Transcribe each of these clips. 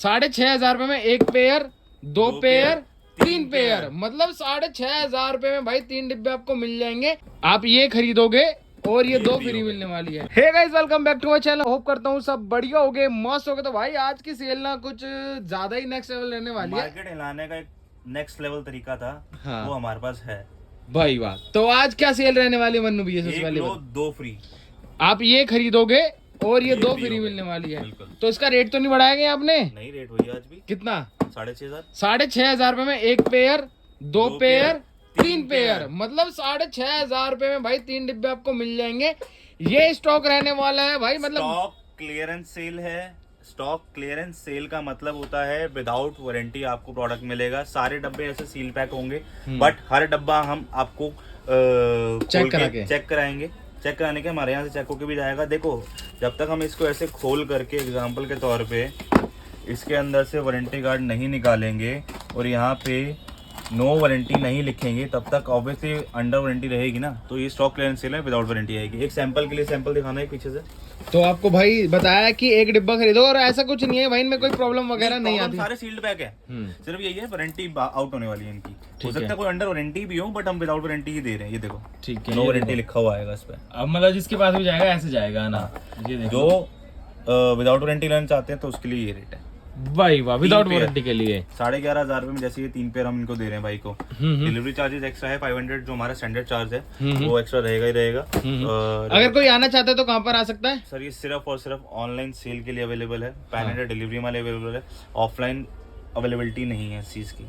6,500 रुपए में एक पेयर, दो पेयर, तीन पेयर, मतलब 6,500 रुपए में भाई 3 डिब्बे आपको मिल जाएंगे। आप ये खरीदोगे और ये दो फ्री मिलने वाली है। Hey guys, welcome back to my channel. Hope करता हूँ सब बढ़िया हो गए, मस्त हो गए। तो भाई आज की सेल ना कुछ ज्यादा ही नेक्स्ट लेवल रहने वाली है। मार्केट हिलाने का एक नेक्स्ट लेवल तरीका था, हाँ। वो हमारे पास है भाई वाह। तो आज क्या सेल रहने वाली है मन्नू भैया? सबसे पहले दो फ्री। आप ये खरीदोगे और ये दो फ्री फ्री मिलने वाली है। बिल्कुल। तो इसका रेट तो नहीं बढ़ाया गया आपने? नहीं, रेट वही आज भी। कितना? 6,500। 6,500 रुपए में एक पेयर, दो पेयर, तीन पेयर, मतलब 6,500 रुपए में भाई 3 डिब्बे आपको मिल जाएंगे। ये स्टॉक रहने वाला है भाई, मतलब स्टॉक क्लियरेंस सेल है। स्टॉक क्लियरेंस सेल का मतलब होता है विदाउट वारंटी आपको प्रोडक्ट मिलेगा। सारे डब्बे ऐसे सील पैक होंगे, बट हर डब्बा हम आपको चेक कराएंगे। चेक कराने के हमारे यहाँ से चेक होके भी जाएगा। देखो, जब तक हम इसको ऐसे खोल करके एग्जांपल के तौर पे इसके अंदर से वारंटी कार्ड नहीं निकालेंगे और यहाँ पे नो वारंटी नहीं लिखेंगे, तब तक ऑब्वियसली अंडर वारंटी रहेगी ना। तो ये स्टॉक क्लियरेंस सेल है, विदाउट वारंटी आएगी। एक सैंपल के लिए सैंपल दिखाना है पीछे से। तो आपको भाई बताया कि एक डिब्बा खरीदो और ऐसा कुछ नहीं है भाई, इनमें कोई प्रॉब्लम वगैरह नहीं आती। सारे सील्ड पैक है, सिर्फ यही है वारंटी आउट होने वाली है इनकी। हो सकता है कोई अंडर वारंटी भी हो, बट हम विदाउट वारंटी ही दे रहे हैं। ये देखो, ठीक है, नो वारंटी लिखा हुआ आएगा इस पे। अब मतलब जिसके पास भी जाएगा ऐसे जाएगा ना। ये देखो, जो विदाउट वारंटी लेना चाहते हैं तो उसके लिए ये रेट है भाई वाह। विदाउट वारंटी के लिए 11,500 रुपए में जैसे ये 3 पेयर हम इनको दे रहे हैं भाई को। डिलीवरी चार्जेस एक्स्ट्रा है 500, जो हमारा स्टैंडर्ड चार्ज है वो एक्स्ट्रा रहेगा ही रहेगा। अगर कोई आना चाहता है तो कहाँ पर आ सकता है? सर, ये सिर्फ और सिर्फ ऑनलाइन सेल के लिए अवेलेबल है। पैन डिलीवरी वाले अवेलेबल है। ऑफलाइन अवेलेबिलिटी नहीं है इस चीज की,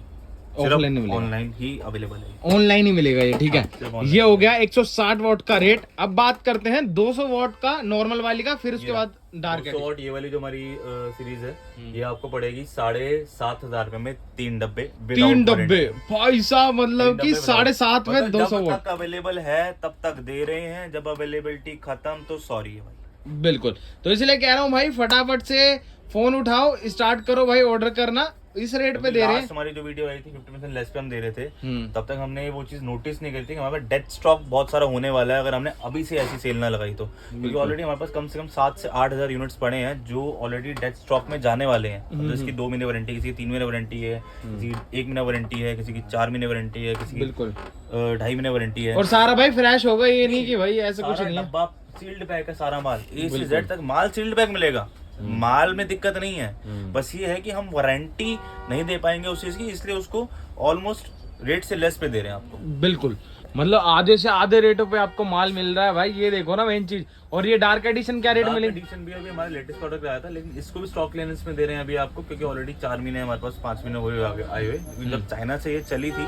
ऑनलाइन ही अवेलेबल है। ऑनलाइन ही मिलेगा ये, ठीक है। ये हो गया 160 वॉट का रेट। अब बात करते हैं 200 वॉट का, नॉर्मल वाली का, फिर उसके बाद डार्क 200 वॉट ये वाली जो हमारी सीरीज है, ये आपको पड़ेगी 7,500 रुपए में 3 डब्बे। 3 डब्बे भाई साहब, मतलब कि 7,500 में 200 जब वॉट तक अवेलेबल है तब तक दे रहे हैं। जब अवेलेबिलिटी खत्म तो सॉरी है भाई। बिल्कुल। तो इसलिए कह रहा हूँ भाई, फटाफट से फोन उठाओ, स्टार्ट करो भाई ऑर्डर करना। इस रेट पे दे रहे हैं। हमारी जो वीडियो आई थी 50% लेस पे हम दे रहे थे, तब तक हमने वो चीज नोटिस नहीं करी थी कि हमारे पास डेड स्टॉक बहुत सारा होने वाला है अगर हमने अभी से ऐसी सेल ना लगाई तो। क्योंकि ऑलरेडी हमारे पास कम से कम 7 से 8,000 यूनिट्स पड़े हैं जो ऑलरेडी डेड स्टॉक में जाने वाले हैं। जिसकी 2 महीने वारंटी, किसी की 3 महीने वारंटी है, किसी की 1 महीना वारंटी है, किसी की 4 महीने वारंटी है, किसी की 2.5 महीने वारंटी है। और सारा भाई फ्रेश होगा, ये नहीं कि भाई ऐसा कुछ नहीं है। डब्बा सील्ड पैक है, सारा माल ए से जेड तक माल सील्ड पैक मिलेगा। माल में दिक्कत नहीं है, बस ये है कि हम वारंटी नहीं दे पाएंगे उस चीज की, इसलिए उसको ऑलमोस्ट रेट से लेस पे दे रहे हैं आपको। बिल्कुल, मतलब आधे से आधे रेटों पे आपको माल मिल रहा है भाई। ये देखो ना मेन चीज। और ये डार्क एडिशन क्या रेट मिलेगी? एडिशन भी अभी हमारे लेटेस्ट प्रोडक्ट आया था, लेकिन इसको भी स्टॉक क्लियरेंस में दे रहे हैं अभी आपको, क्योंकि ऑलरेडी 4 महीने हमारे पास, 5 महीने हुए आए हुए। जब चाइना से ये चली थी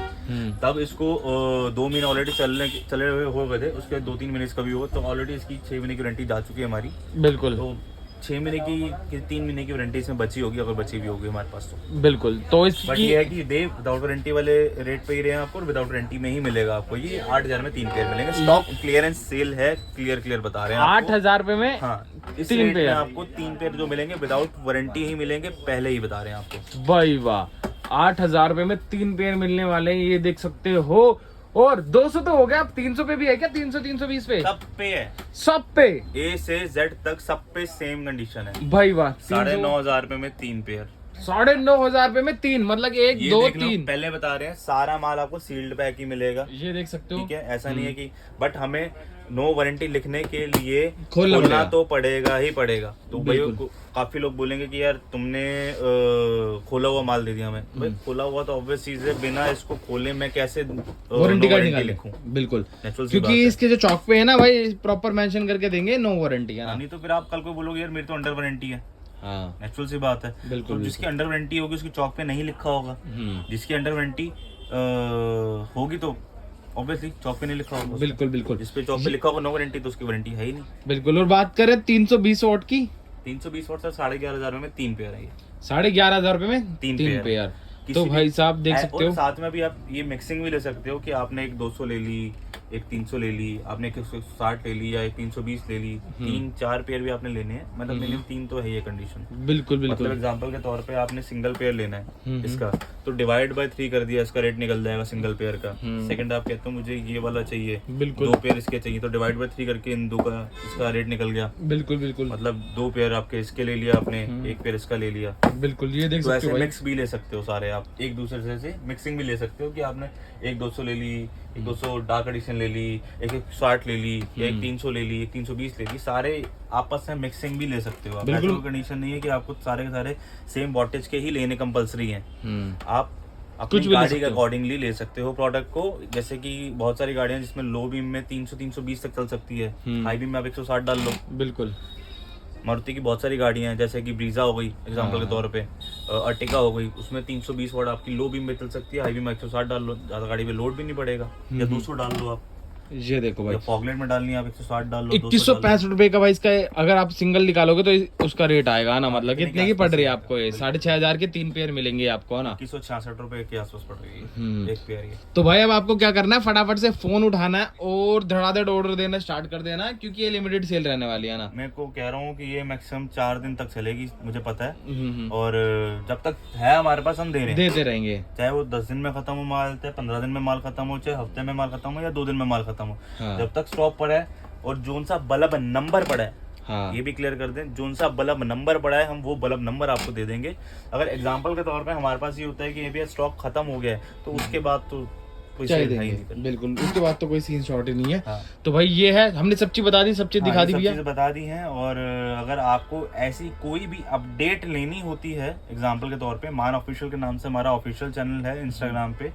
तब इसको 2 महीने ऑलरेडी चले हुए हो गए थे, उसके 2-3 महीने इसका भी हो, तो ऑलरेडी इसकी 6 महीने की वारंटी जा चुकी है हमारी। बिल्कुल। तो 6 महीने की 3 महीने की वारंटी इसमें बची होगी, अगर बची भी होगी हमारे पास तो। बिल्कुल। तो इसकी ये है कि दे विदाउट वारंटी वाले रेट पे ही रहे हैं आपको, और विदाउट वारंटी में ही मिलेगा आपको। ये 8,000 में 3 पेयर मिलेंगे। स्टॉक क्लियरेंस सेल है, क्लियर बता रहे हैं। 8,000 रुपए में इस 3 पेयर आपको 3 पेयर जो मिलेंगे विदाउट वारंटी ही मिलेंगे, पहले ही बता रहे हैं आपको। भाई वाह, 8,000 रुपए में 3 पेयर मिलने वाले हैं, ये देख सकते हो। और 200 तो हो गया, अब 300 पे भी है क्या? 300-320 पे सब पे है, सब पे ए से जेड तक सब पे सेम कंडीशन है भाई वाह। 9,500 रुपए में 3 पेयर। 9,500 रुपए में 3, मतलब 1 2 3। पहले बता रहे हैं सारा माल आपको सील्ड पैक ही मिलेगा, ये देख सकते हो। ठीक है, ऐसा नहीं है कि, बट हमें नो वारंटी लिखने के लिए खोलना तो पड़ेगा ही पड़ेगा। तो भाई काफी लोग बोलेंगे कि यार तुमने खोला हुआ माल दे दिया हमें। भाई खोला हुआ तो ऑब्वियस चीज है, बिना इसको खोले मैं कैसे वारंटी कार्ड लिखूं? बिल्कुल, क्योंकि इसके जो चौक पे है ना भाई, प्रॉपर मेंशन करके देंगे नो वारंटी है ना। नहीं तो फिर आप कल को बोलोगे यार मेरी तो अंडर वारंटी है। नेचुरल सी बात है। बिल्कुल। तो जिसकी अंडर वारंटी होगी उसकी चौक पे नहीं लिखा होगा, जिसकी अंडर वारंटी होगी तो ऑब्वियसली चौक पे नहीं लिखा होगा। बिल्कुल। जिस पे चौक पे लिखा होगा नो वारंटी, तो उसकी वारंटी है ही नहीं। बिल्कुल। और बात करें 320 वॉट की, 320 वॉट सर 11,500 में 3 पेयर है। 11,500 रुपए में 3 पेयर। तो भाई साहब देख सकते हो। साथ में भी आप ये मिक्सिंग भी ले सकते हो कि आपने एक 200 ले ली, एक 300 ले ली, आपने एक 160 ले ली या एक 320 ले ली, 3-4 पेयर भी आपने लेने हैं, मतलब मिनिमम 3 तो है ये कंडीशन। बिल्कुल बिल्कुल। मतलब एग्जांपल के तौर पे आपने सिंगल पेयर लेना है इसका, तो डिवाइड बाय 3 कर दिया, इसका रेट निकल जाएगा सिंगल पेयर का। सेकंड आप कहते हो मुझे ये वाला चाहिए, बिल्कुल 2 पेयर इसके चाहिए, तो डिवाइड बाय 3 करके इन दो का इसका रेट निकल गया। बिल्कुल बिल्कुल। मतलब 2 पेयर आपके इसके ले लिया आपने, 1 पेयर इसका ले लिया। बिल्कुल, ये देख तो सकते ऐसे हो भाई। मिक्स भी ले सकते हो सारे, आप एक दूसरे से मिक्सिंग भी ले सकते हो कि आपने एक 200 ले ली, एक 200 डार्क एडिशन ले ली, एक 160 ले ली, या एक 300 ले ली, एक 320 ले ली, सारे आपस में मिक्सिंग भी ले सकते हो आप। ऐसा कोई कंडीशन नहीं है कि आपको सारे के सारे सेम वॉटेज के ही लेने कंपलसरी हैं। आप अपनी कुछ भी ले गाड़ी सकते के हो। अकॉर्डिंगली ले सकते हो प्रोडक्ट को। जैसे कि बहुत सारी गाड़ियां जिसमें लो बीम में 300-320 तक चल सकती है, हाई बीम में आप 160 डाल लो। बिल्कुल। मारुति की बहुत सारी गाड़ियां हैं, जैसे कि ब्रीजा हो गई एग्जांपल के तौर पे, अर्टिगा हो गई, उसमें 320 वाट आपकी लो बीम में चल सकती है, हाई बीम में 160 डाल लो, ज्यादा गाड़ी पे लोड भी नहीं पड़ेगा, या 200 डाल लो आप, ये देखो भाई, या फॉगलाइट में डालनी है आप 160 डाल लो, 200 डाल लो। 2165 रुपए का भाई इसका अगर आप सिंगल निकालोगे तो उसका रेट आएगा ना, मतलब इतने कितने के की पड़ आसपास रही है आएगा, आपको ये? 6500 के 3 पेयर मिलेंगे आपको, है ना? 2166 रुपए के आसपास पड़ रही है एक पेयर ये। तो भाई अब आपको क्या करना है, फटाफट से फोन उठाना है और धड़ाधड़ ऑर्डर देना स्टार्ट कर देना है, क्योंकि ये लिमिटेड सेल रहने वाली है ना। मैं को कह रहा हूँ कि ये मैक्सिमम 4 दिन तक चलेगी, मुझे पता है, और जब तक है हमारे पास हम दे रहे हैं, देते रहेंगे, चाहे वो 10 दिन में खत्म हो माल, चाहे 15 दिन में माल खत्म हो, चाहे हफ्ते में माल खत्म हो, या 2 दिन में माल खत्म हो, हाँ। जब तक स्टॉक पड़ा है और जोन सा बल्ब नंबर पड़ा है, हाँ। ये भी क्लियर कर दें, जोन सा बल्ब नंबर पड़ा है हम वो बल्ब नंबर आपको दे देंगे। अगर एग्जांपल के तौर पे हमारे पास ये होता है कि ये भी स्टॉक खत्म हो गया है, तो उसके बाद तो कोई चाहिए सेल है ही देंगे, नहीं। बिल्कुल, उसके बाद तो कोई सीन शॉर्ट ही नहीं है। हाँ। तो भाई ये है, हमने सब चीज बता दी, सब चीज दिखा दी सब भैया। चीजें बता दी हैं। और अगर आपको ऐसी कोई भी अपडेट लेनी होती है, एग्जांपल के तौर पे मान ऑफिशियल के नाम से हमारा ऑफिशियल चैनल है इंस्टाग्राम पे,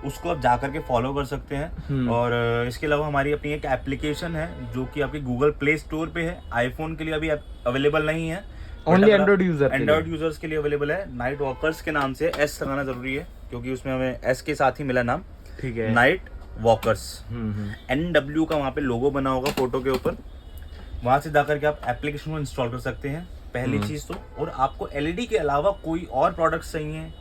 उसको आप जाकर के फॉलो कर सकते हैं। और इसके अलावा हमारी अपनी एक एप्लीकेशन है जो कि आपकी गूगल प्ले स्टोर पे है, आईफोन के लिए अभी अवेलेबल नहीं है, only Android user, Android users के लिए अवेलेबल है। नाइट वॉकर्स के नाम से एस लगाना जरूरी है, क्योंकि उसमें हमें एस के साथ ही मिला नाम, ठीक है, नाइट वॉकर्स। NW का वहाँ पे लोगो बना होगा फोटो के ऊपर, वहां से जाकर के आप एप्लीकेशन को इंस्टॉल कर सकते हैं, पहली चीज तो। और आपको LED के अलावा कोई और प्रोडक्ट्स चाहिए,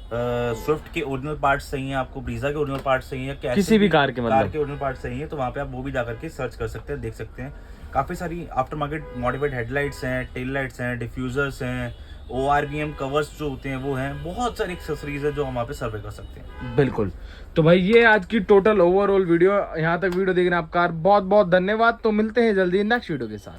स्विफ्ट के ओरिजिनल पार्ट्स चाहिए, आपको ब्रीजा के ओरिजिनल पार्ट्स चाहिए, किसी भी कार के मतलब के ओरिजिनल पार्ट्स चाहिए, तो वहाँ पे आप वो भी जाकर के सर्च कर सकते हैं, देख सकते हैं। काफी सारी आफ्टर मार्केट मॉडिफाइड हेडलाइट्स हैं, टेल लाइट्स हैं, डिफ्यूजर्स हैं, ORVM कवर्स जो होते हैं वो हैं, बहुत सारी एक्सेसरीज है जो हम वहाँ पे सर्वे कर सकते हैं। बिल्कुल। तो भाई ये आज की टोटल ओवरऑल वीडियो, यहाँ तक वीडियो देखने आपका बहुत बहुत धन्यवाद। तो मिलते हैं जल्दी नेक्स्ट वीडियो के साथ।